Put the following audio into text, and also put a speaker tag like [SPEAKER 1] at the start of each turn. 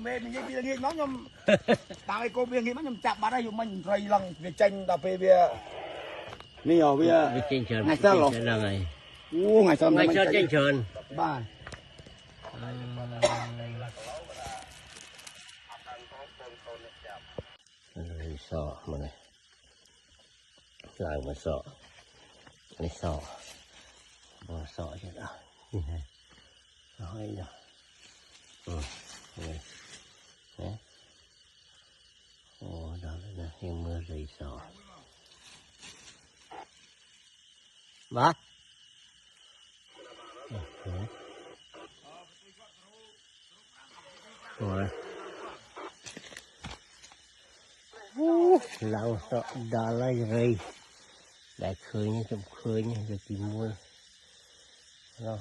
[SPEAKER 1] mê mình như bây giờ nó nhom tao cô bây giờ nó nhom chạm bắt đây dùng mình rầy lần về tranh đào về bia nhiều bia ngày sao rồi ngày sao
[SPEAKER 2] tranh trơn
[SPEAKER 1] ba
[SPEAKER 2] sọ mà này lại một sọ này sọ một sọ chứ nào nhìn này nói nào này đấy ồ đó là hiện mưa rơi sọ bác rồi lâu sọ đó là rơi đại khơi như trong khơi như được tìm mua rồi